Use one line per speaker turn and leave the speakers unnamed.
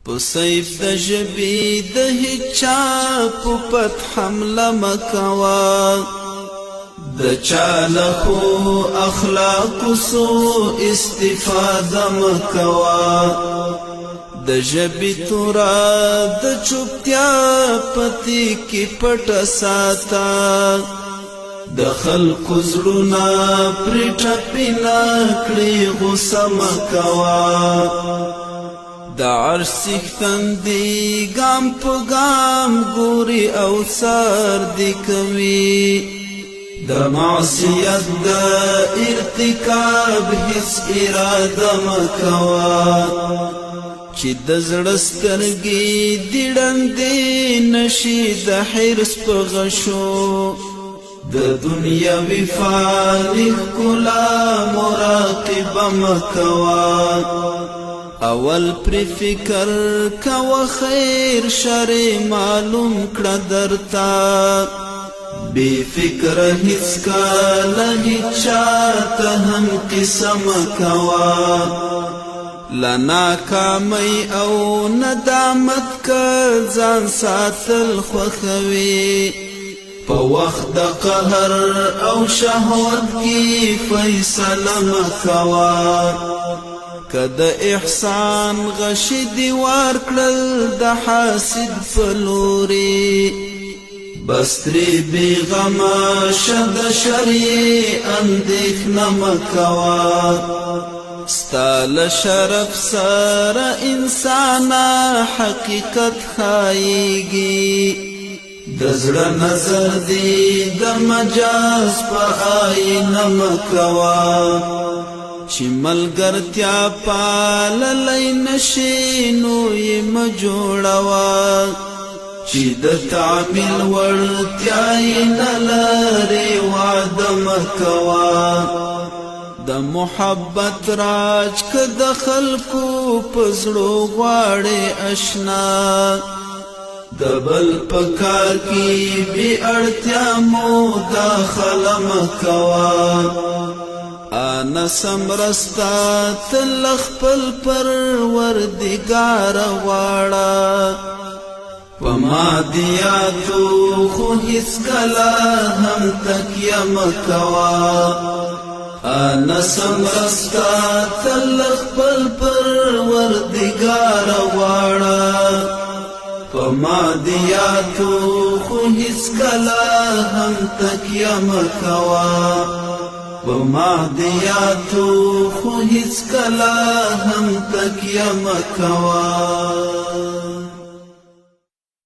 پسیف د ژبې د هیچا په پت حمله مکوا د چاله خو اخلاق سو استفاده مکوا د ژبې تورا د چوپتیا پتی کې پټ ساتا د خلق زړونه پرې ټپینا کړي غوسه مکوا د عرش سیختن دی ګام په ګام ګوري او سر دی کوي د معصیت د ارتکاب هیڅ اراده مکوا چې د زړه سترګې دې ړندې نشي د حرص په غشو د دنیاوي فاني ښکلا مراقبه مکوا اول پر فکر کوا خیر شر معلوم کړه درتا بے فکر هیڅ کله هیچاته هم قسم کوا لنا کامی او ندامت کا ځان ساتل خوخوي په وخت د قهر او شهوت کې فیصله مکوا کد احسان غشي دیوار کړل د حاسد فلوري بستری بیغما شد شری اندیخنه مکوا ستال شرف سر انسانا حقیقت خایگی دزړه نظر دی د مجاز په آینه مکوا چې ملګرتیا پاللی نشي نو یې مجوړوا چې د تعمیل وړتیا یې نه لري وعده مکوا د محبت راج که د خلکو په زړو غواړې اشنا د بل په کار کې بې اړتیا مداخله مکوا انا سمرستا تل خپل پروردګار غواړه پمادیاتو خو هیڅ کله هم تکیه مکوا انا سمرستا تل خپل پروردګار غواړه پمادیاتو خو هیڅ کله هم تکیه مکوا پمادیاتو خو هیڅ کله هم تکیه مکوا